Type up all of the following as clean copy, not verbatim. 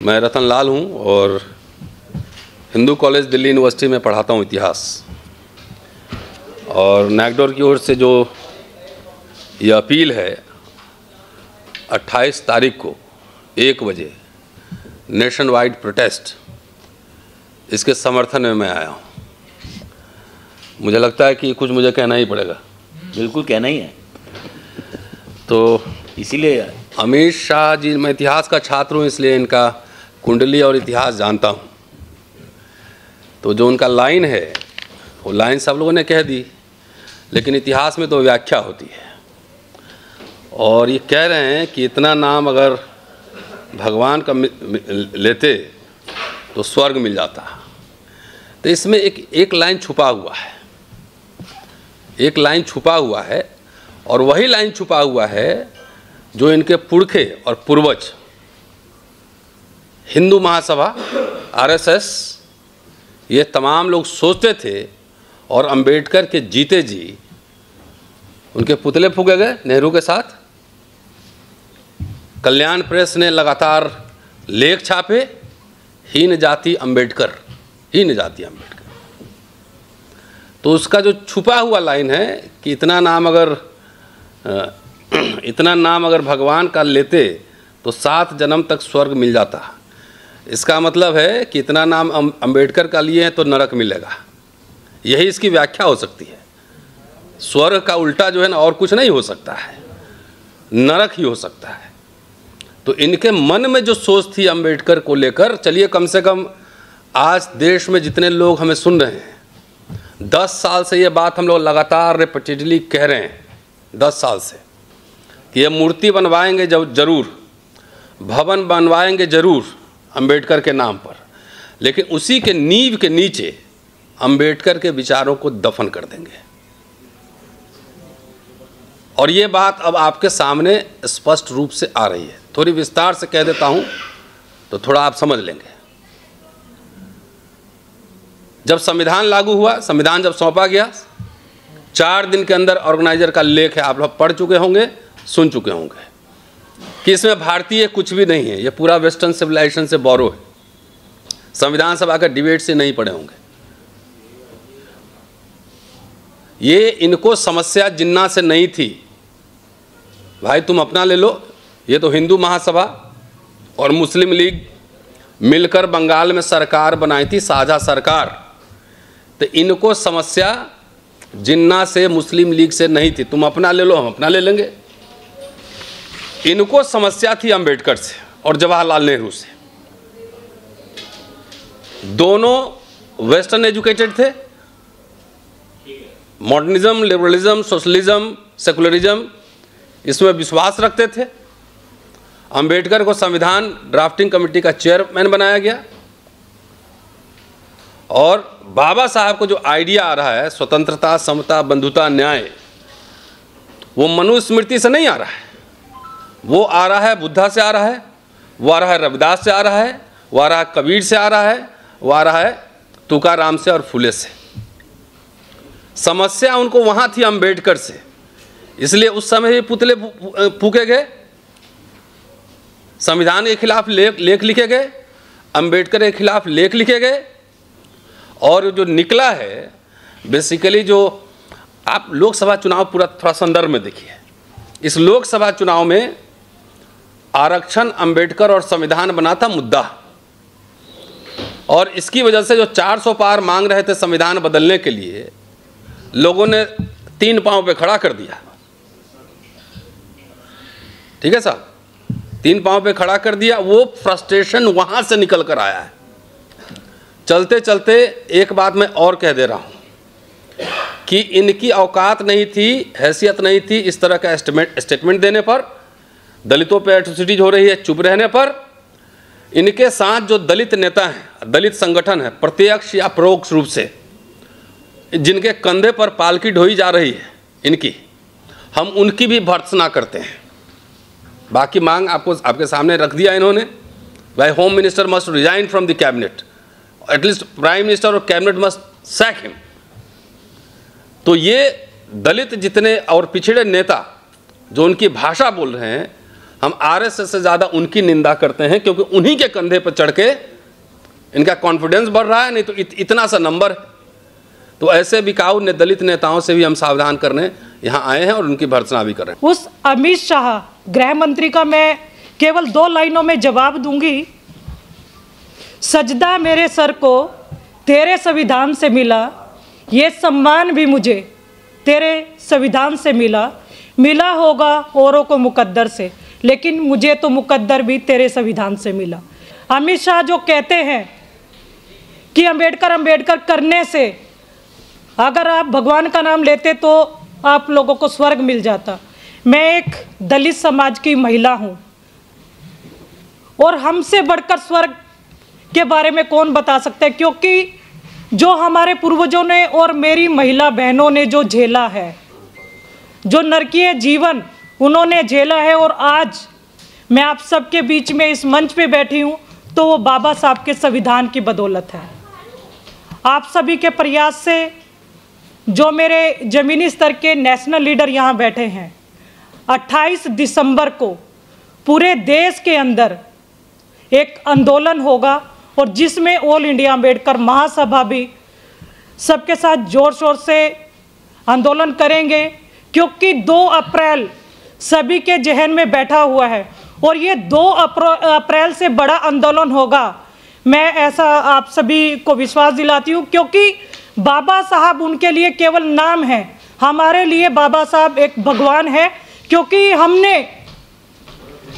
मैं रतन लाल हूँ और हिंदू कॉलेज दिल्ली यूनिवर्सिटी में पढ़ाता हूँ इतिहास। और नैकडोर की ओर से जो ये अपील है 28 तारीख को 1 बजे नेशन वाइड प्रोटेस्ट, इसके समर्थन में मैं आया हूँ। मुझे लगता है कि कुछ मुझे कहना ही पड़ेगा। बिल्कुल कहना ही है। तो इसीलिए अमित शाह जी, मैं इतिहास का छात्र हूँ इसलिए इनका कुंडली और इतिहास जानता हूँ। तो जो उनका लाइन है वो लाइन सब लोगों ने कह दी, लेकिन इतिहास में तो व्याख्या होती है। और ये कह रहे हैं कि इतना नाम अगर भगवान का लेते तो स्वर्ग मिल जाता। तो इसमें एक लाइन छुपा हुआ है, एक लाइन छुपा हुआ है, और वही लाइन छुपा हुआ है जो इनके पुरखे और पूर्वज हिंदू महासभा, आरएसएस, ये तमाम लोग सोचते थे। और अंबेडकर के जीते जी उनके पुतले फूके गए नेहरू के साथ। कल्याण प्रेस ने लगातार लेख छापे, हीन जाति अंबेडकर, हीन जाति अंबेडकर। तो उसका जो छुपा हुआ लाइन है कि इतना नाम अगर भगवान का लेते तो 7 जन्म तक स्वर्ग मिल जाता। इसका मतलब है कि इतना नाम अंबेडकर का लिए हैं तो नरक मिलेगा। यही इसकी व्याख्या हो सकती है। स्वर्ग का उल्टा जो है ना और कुछ नहीं हो सकता है, नरक ही हो सकता है। तो इनके मन में जो सोच थी अंबेडकर को लेकर, चलिए कम से कम आज देश में जितने लोग हमें सुन रहे हैं, 10 साल से ये बात हम लोग लगातार रिपीटेडली कह रहे हैं, 10 साल से, कि ये मूर्ति बनवाएंगे जरूर, भवन बनवाएंगे जरूर अंबेडकर के नाम पर, लेकिन उसी के नींव के नीचे अंबेडकर के विचारों को दफन कर देंगे। और ये बात अब आपके सामने स्पष्ट रूप से आ रही है। थोड़ी विस्तार से कह देता हूं तो थोड़ा आप समझ लेंगे। जब संविधान लागू हुआ, संविधान जब सौंपा गया, 4 दिन के अंदर ऑर्गेनाइजर का लेख है, आप लोग पढ़ चुके होंगे, सुन चुके होंगे, कि इसमें भारतीय कुछ भी नहीं है, ये पूरा वेस्टर्न सिविलाइजेशन से बोरो है। संविधान सभा का डिबेट से नहीं पढ़े होंगे। ये इनको समस्या जिन्ना से नहीं थी। भाई तुम अपना ले लो, ये तो हिंदू महासभा और मुस्लिम लीग मिलकर बंगाल में सरकार बनाई थी, साझा सरकार। तो इनको समस्या जिन्ना से, मुस्लिम लीग से नहीं थी। तुम अपना ले लो, हम अपना ले लेंगे। इनको समस्या थी अंबेडकर से और जवाहरलाल नेहरू से। दोनों वेस्टर्न एजुकेटेड थे, मॉडर्निज्म, लिबरलिज्म, सोशलिज्म, सेकुलरिज्म, इसमें विश्वास रखते थे। अंबेडकर को संविधान ड्राफ्टिंग कमेटी का चेयरमैन बनाया गया। और बाबा साहब को जो आइडिया आ रहा है स्वतंत्रता, समता, बंधुता, न्याय, वो मनुस्मृति से नहीं आ रहा है, वो आ रहा है बुद्धा से आ रहा है, वो आ रहा है रविदास से आ रहा है, वो आ रहा है कबीर से आ रहा है, वो आ रहा है तुकाराम से और फुले से। समस्या उनको वहाँ थी अंबेडकर से, इसलिए उस समय ये पुतले फूके गए, संविधान के खिलाफ लेख लिखे गए, अंबेडकर के खिलाफ लेख लिखे गए। और जो निकला है बेसिकली, जो आप लोकसभा चुनाव पूरा थोड़ा संदर्भ में देखिए। इस लोकसभा चुनाव में आरक्षण अंबेडकर और संविधान बना था मुद्दा, और इसकी वजह से जो 400 पार मांग रहे थे संविधान बदलने के लिए, लोगों ने 3 पांव पे खड़ा कर दिया। ठीक है साहब, 3 पांव पे खड़ा कर दिया। वो फ्रस्ट्रेशन वहां से निकल कर आया है। चलते चलते एक बात मैं और कह दे रहा हूं कि इनकी औकात नहीं थी, हैसियत नहीं थी इस तरह का स्टेटमेंट देने पर। दलितों पे एट्रोसिटीज हो रही है चुप रहने पर। इनके साथ जो दलित नेता हैं, दलित संगठन है, प्रत्यक्ष या परोक्ष रूप से जिनके कंधे पर पालकी ढोई जा रही है इनकी, हम उनकी भी भर्त्सना करते हैं। बाकी मांग आपके सामने रख दिया इन्होंने। भाई home minister must resign from the cabinet, at least prime minister और कैबिनेट मस्ट सैक हिम। तो ये दलित जितने और पिछड़े नेता जो उनकी भाषा बोल रहे हैं, हम आरएसएस से ज़्यादा उनकी निंदा करते हैं, क्योंकि उन्हीं के कंधे पर चढ़ के इनका कॉन्फिडेंस बढ़ रहा है, नहीं तो इतना सा नंबर। तो ऐसे बिकाऊ ने दलित नेताओं से भी हम सावधान करने यहाँ आए हैं और उनकी भर्त्सना भी कर रहे हैं। उस अमित शाह गृह मंत्री का मैं केवल 2 लाइनों में जवाब दूंगी। सजदा मेरे सर को तेरे संविधान से मिला, ये सम्मान भी मुझे तेरे संविधान से मिला। मिला होगा औरों को मुकद्दर से, लेकिन मुझे तो मुकद्दर भी तेरे संविधान से मिला। अमित शाह जो कहते हैं कि अंबेडकर करने से अगर आप भगवान का नाम लेते तो आप लोगों को स्वर्ग मिल जाता। मैं एक दलित समाज की महिला हूँ और हमसे बढ़कर स्वर्ग के बारे में कौन बता सकता है, क्योंकि जो हमारे पूर्वजों ने और मेरी महिला बहनों ने जो झेला है, जो नरकीय जीवन उन्होंने झेला है, और आज मैं आप सबके बीच में इस मंच पे बैठी हूँ, तो वो बाबा साहब के संविधान की बदौलत है। आप सभी के प्रयास से जो मेरे ज़मीनी स्तर के नेशनल लीडर यहाँ बैठे हैं, 28 दिसंबर को पूरे देश के अंदर एक आंदोलन होगा और जिसमें ऑल इंडिया अंबेडकर महासभा भी सबके साथ जोर शोर से आंदोलन करेंगे, क्योंकि 2 अप्रैल सभी के जहन में बैठा हुआ है और ये 2 अप्रैल से बड़ा आंदोलन होगा। मैं ऐसा आप सभी को विश्वास दिलाती हूँ, क्योंकि बाबा साहब उनके लिए केवल नाम है, हमारे लिए बाबा साहब एक भगवान है, क्योंकि हमने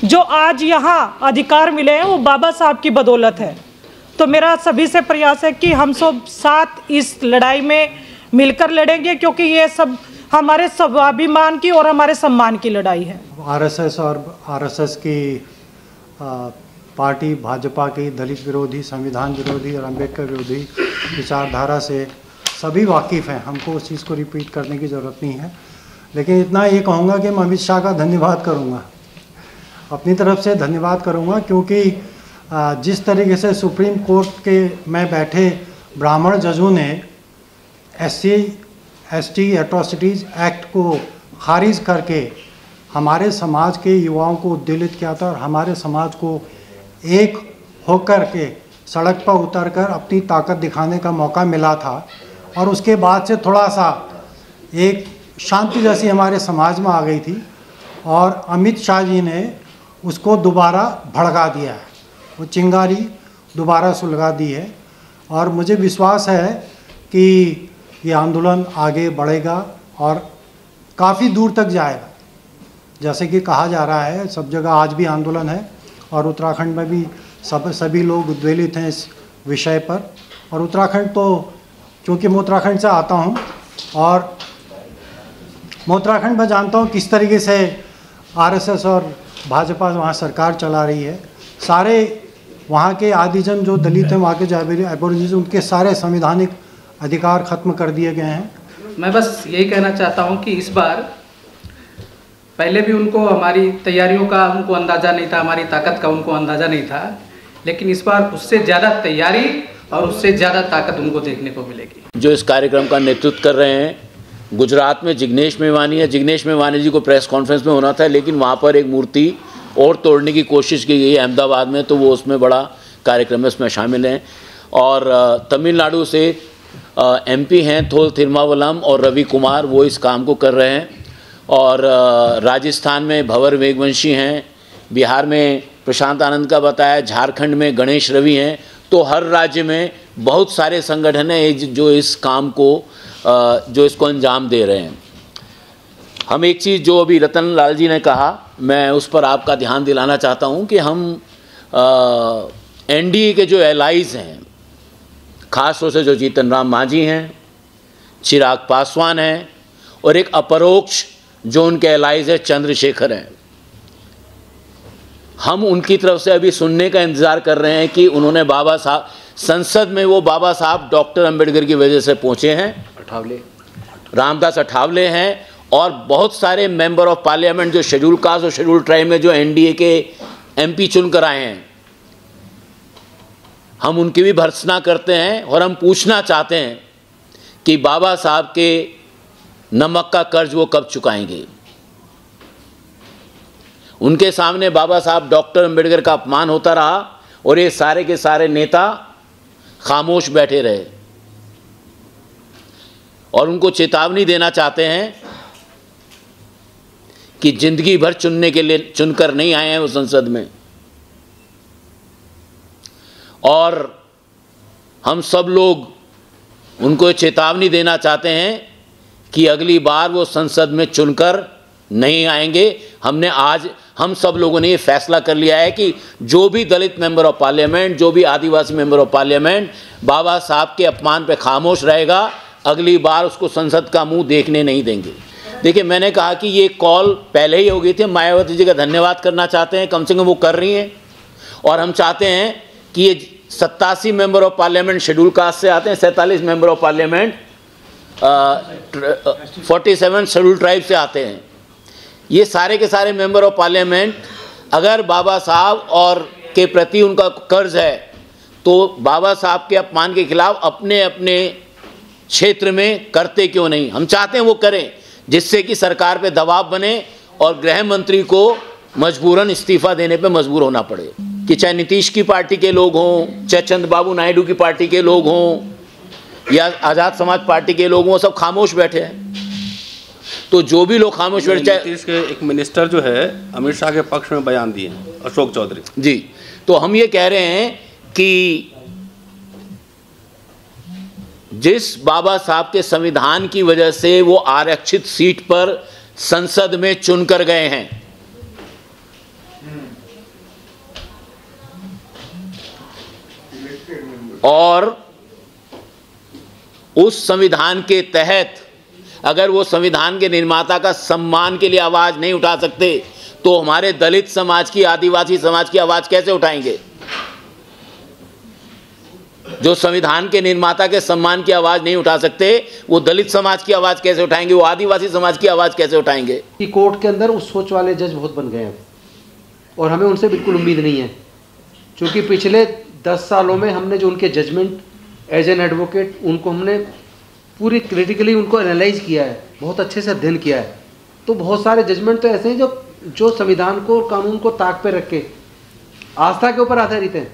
जो आज यहाँ अधिकार मिले हैं वो बाबा साहब की बदौलत है। तो मेरा सभी से प्रयास है कि हम सब साथ इस लड़ाई में मिलकर लड़ेंगे, क्योंकि ये सब हमारे स्वाभिमान की और हमारे सम्मान की लड़ाई है। आरएसएस और आरएसएस की पार्टी भाजपा की दलित विरोधी, संविधान विरोधी और अंबेडकर विरोधी विचारधारा से सभी वाकिफ़ हैं, हमको उस चीज़ को रिपीट करने की ज़रूरत नहीं है। लेकिन इतना ये कहूँगा कि मैं अमित शाह का धन्यवाद करूँगा, अपनी तरफ से धन्यवाद करूँगा, क्योंकि जिस तरीके से सुप्रीम कोर्ट के में बैठे ब्राह्मण जजों ने SC/ST एट्रोसिटीज़ एक्ट को खारिज करके हमारे समाज के युवाओं को उद्वेलित किया था और हमारे समाज को एक होकर के सड़क पर उतरकर अपनी ताकत दिखाने का मौका मिला था। और उसके बाद से थोड़ा सा एक शांति जैसी हमारे समाज में आ गई थी और अमित शाह जी ने उसको दोबारा भड़का दिया है, वो चिंगारी दोबारा सुलगा दी है। और मुझे विश्वास है कि ये आंदोलन आगे बढ़ेगा और काफ़ी दूर तक जाएगा। जैसे कि कहा जा रहा है सब जगह आज भी आंदोलन है और उत्तराखंड में भी सभी लोग उद्वेलित हैं इस विषय पर। और उत्तराखंड तो क्योंकि मैं उत्तराखंड से आता हूँ और मैं उत्तराखंड में जानता हूँ किस तरीके से आरएसएस और भाजपा वहाँ सरकार चला रही है। सारे वहाँ के आदिजन जो दलित हैं, वहाँ के जो एबोरिजिन्स, उनके सारे संवैधानिक अधिकार खत्म कर दिए गए हैं। मैं बस यही कहना चाहता हूँ कि इस बार पहले भी उनको हमारी तैयारियों का उनको अंदाज़ा नहीं था, हमारी ताकत का उनको अंदाज़ा नहीं था, लेकिन इस बार उससे ज़्यादा तैयारी और उससे ज़्यादा ताकत उनको देखने को मिलेगी। जो इस कार्यक्रम का नेतृत्व कर रहे हैं गुजरात में जिग्नेश मेवानी है। जिग्नेश मेवानी जी को प्रेस कॉन्फ्रेंस में होना था, लेकिन वहाँ पर एक मूर्ति और तोड़ने की कोशिश की गई अहमदाबाद में, तो वो उसमें बड़ा कार्यक्रम है, उसमें शामिल हैं। और तमिलनाडु से MP हैं थोल तिरुमावलम और रवि कुमार, वो इस काम को कर रहे हैं। और राजस्थान में भंवर वेगवंशी हैं, बिहार में प्रशांत आनंद का बताया, झारखंड में गणेश रवि हैं। तो हर राज्य में बहुत सारे संगठन हैं जो इस काम को जो इसको अंजाम दे रहे हैं। हम एक चीज़ जो अभी रतन लाल जी ने कहा, मैं उस पर आपका ध्यान दिलाना चाहता हूं कि हम NDA के जो एलाइज हैं, ख़ास तौर से जो जीतन राम मांझी हैं, चिराग पासवान हैं और एक अपरोक्ष जो उनके एलाइज है चंद्रशेखर हैं, हम उनकी तरफ से अभी सुनने का इंतज़ार कर रहे हैं कि उन्होंने बाबा साहब संसद में वो बाबा साहब डॉक्टर अंबेडकर की वजह से पहुँचे हैं, रामदास अठावले हैं और बहुत सारे मेंबर ऑफ पार्लियामेंट जो शेड्यूल कास्ट और शेड्यूल ट्राइब में जो NDA के MP चुन कर आए हैं, हम उनकी भी भर्त्सना करते हैं और हम पूछना चाहते हैं कि बाबा साहब के नमक का कर्ज वो कब चुकाएंगे। उनके सामने बाबा साहब डॉक्टर अंबेडकर का अपमान होता रहा और ये सारे के सारे नेता खामोश बैठे रहे और उनको चेतावनी देना चाहते हैं कि जिंदगी भर चुनने के लिए चुनकर नहीं आए हैं वो संसद में, और हम सब लोग उनको चेतावनी देना चाहते हैं कि अगली बार वो संसद में चुनकर नहीं आएंगे। हमने आज हम सब लोगों ने ये फैसला कर लिया है कि जो भी दलित मेंबर ऑफ पार्लियामेंट, जो भी आदिवासी मेंबर ऑफ पार्लियामेंट बाबा साहब के अपमान पे खामोश रहेगा, अगली बार उसको संसद का मुंह देखने नहीं देंगे। देखिए, मैंने कहा कि ये कॉल पहले ही हो गई थी। मायावती जी का धन्यवाद करना चाहते हैं, कम से कम वो कर रही हैं, और हम चाहते हैं कि ये 87 member of parliament schedule caste से आते हैं, 47 member of parliament 47 schedule tribe से आते हैं। ये सारे के सारे मेंबर ऑफ पार्लियामेंट अगर बाबा साहब और के प्रति उनका कर्ज है तो बाबा साहब के अपमान के खिलाफ अपने अपने क्षेत्र में करते क्यों नहीं। हम चाहते हैं वो करें, जिससे कि सरकार पे दबाव बने और गृह मंत्री को मजबूरन इस्तीफा देने पे मजबूर होना पड़े, कि चाहे नीतीश की पार्टी के लोग हों, चाहे चंद्रबाबू नायडू की पार्टी के लोग हों या आज़ाद समाज पार्टी के लोग हों, सब खामोश बैठे हैं। तो जो भी लोग खामोश बैठे, चाहे नीतीश के एक मिनिस्टर जो है अमित शाह के पक्ष में बयान दिए, अशोक चौधरी जी, तो हम ये कह रहे हैं कि जिस बाबा साहब के संविधान की वजह से वो आरक्षित सीट पर संसद में चुनकर गए हैं, और उस संविधान के तहत अगर वो संविधान के निर्माता का सम्मान के लिए आवाज नहीं उठा सकते तो हमारे दलित समाज की, आदिवासी समाज की आवाज कैसे उठाएंगे? जो संविधान के निर्माता के सम्मान की आवाज नहीं उठा सकते, वो दलित समाज की आवाज कैसे उठाएंगे? वो आदिवासी समाज की आवाज कैसे उठाएंगे? कि कोर्ट के अंदर उस सोच वाले जज बहुत बन गए हैं और हमें उनसे बिल्कुल उम्मीद नहीं है, क्योंकि पिछले 10 सालों में हमने जो उनके जजमेंट एज एन एडवोकेट उनको हमने पूरी क्रिटिकली उनको एनालाइज किया है, बहुत अच्छे से अध्ययन किया है। तो बहुत सारे जजमेंट तो ऐसे हैं जो संविधान को, कानून को ताक पे रख के आस्था के ऊपर आधारित हैं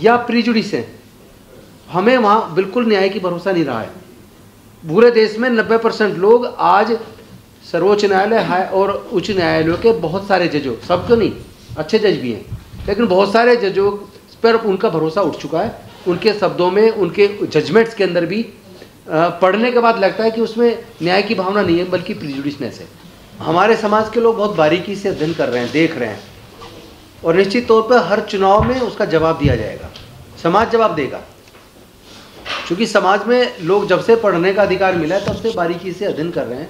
या प्रीजुडिस हैं। हमें वहाँ बिल्कुल न्याय की भरोसा नहीं रहा है। पूरे देश में 90% लोग आज सर्वोच्च न्यायालय और उच्च न्यायालयों के बहुत सारे जजों, सबको नहीं, अच्छे जज भी हैं, लेकिन बहुत सारे जजों पर उनका भरोसा उठ चुका है। उनके शब्दों में, उनके जजमेंट्स के अंदर भी पढ़ने के बाद लगता है कि उसमें न्याय की भावना नहीं है, बल्कि प्रिजुडिसनेस है। हमारे समाज के लोग बहुत बारीकी से अध्ययन कर रहे हैं, देख रहे हैं, और निश्चित तौर पर हर चुनाव में उसका जवाब दिया जाएगा, समाज जवाब देगा। क्योंकि समाज में लोग जब से पढ़ने का अधिकार मिला है तब से बारीकी से अध्ययन कर रहे हैं।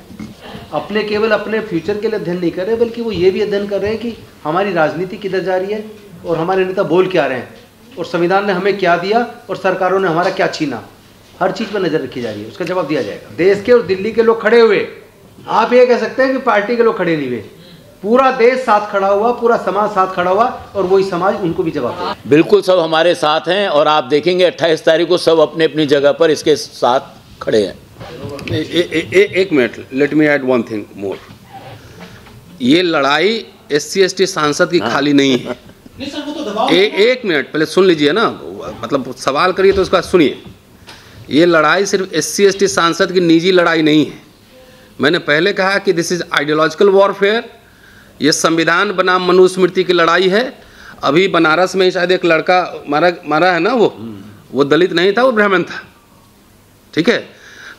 अपने केवल अपने फ्यूचर के लिए अध्ययन नहीं कर रहे, बल्कि वो ये भी अध्ययन कर रहे हैं कि हमारी राजनीति किधर जा रही है और हमारे नेता बोल क्या रहे हैं और संविधान ने हमें क्या दिया और सरकारों ने हमारा क्या छीना। हर चीज़ पर नज़र रखी जा रही है, उसका जवाब दिया जाएगा। देश के और दिल्ली के लोग खड़े हुए, आप ये कह सकते हैं कि पार्टी के लोग खड़े नहीं हुए, पूरा देश साथ खड़ा हुआ, पूरा समाज साथ खड़ा हुआ, और वही समाज उनको भी जवाब देगा। बिल्कुल सब हमारे साथ हैं, और आप देखेंगे 28 तारीख को सब अपने अपनी जगह पर इसके साथ खड़े हैं। एक minute, let me add one thing more. ये लड़ाई SC/ST सांसद की खाली नहीं है। एक मिनट पहले सुन लीजिए ना, मतलब सवाल करिए तो उसका सुनिए। ये लड़ाई सिर्फ SC/ST सांसद की निजी लड़ाई नहीं है। मैंने पहले कहा कि दिस इज आइडियोलॉजिकल वॉरफेयर। ये संविधान बनाम मनुस्मृति की लड़ाई है। अभी बनारस में शायद एक लड़का मारा है ना, वो दलित नहीं था, वो ब्राह्मण था, ठीक है।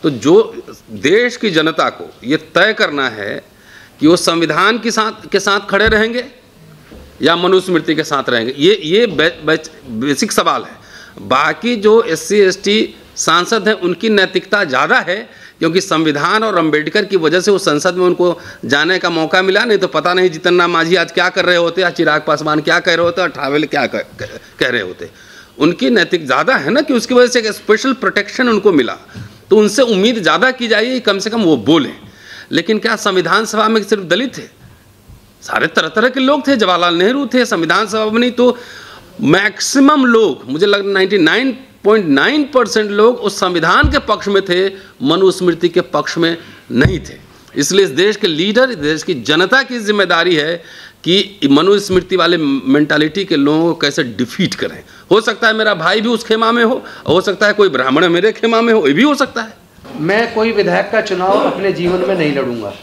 तो जो देश की जनता को ये तय करना है कि वो संविधान के साथ खड़े रहेंगे या मनुस्मृति के साथ रहेंगे, ये बेसिक सवाल है। बाकी जो SC/ST सांसद हैं उनकी नैतिकता ज़्यादा है, क्योंकि संविधान और अंबेडकर की वजह से वो संसद में उनको जाने का मौका मिला। नहीं तो पता नहीं जीतन राम मांझी आज क्या कर रहे होते, या चिराग पासवान क्या कह रहे होते, और ठावेल क्या कह रहे होते। उनकी नैतिक ज़्यादा है ना, कि उसकी वजह से एक स्पेशल प्रोटेक्शन उनको मिला। तो उनसे उम्मीद ज़्यादा की जाएगी, कम से कम वो बोलें। लेकिन क्या संविधान सभा में सिर्फ दलित थे? सारे तरह तरह के लोग थे। जवाहरलाल नेहरू थे संविधान सभा में, नहीं तो मैक्सिमम लोग, मुझे लगता 99.9% लोग उस संविधान के पक्ष में थे, मनुस्मृति के पक्ष में नहीं थे। इसलिए इस देश के लीडर, इस देश की जनता की जिम्मेदारी है कि मनुस्मृति वाले मेंटालिटी के लोगों को कैसे डिफीट करें। हो सकता है मेरा भाई भी उस खेमा में हो सकता है कोई ब्राह्मण मेरे खेमा में हो, ये भी हो सकता है। मैं कोई विधायक का चुनाव अपने जीवन में नहीं लड़ूंगा।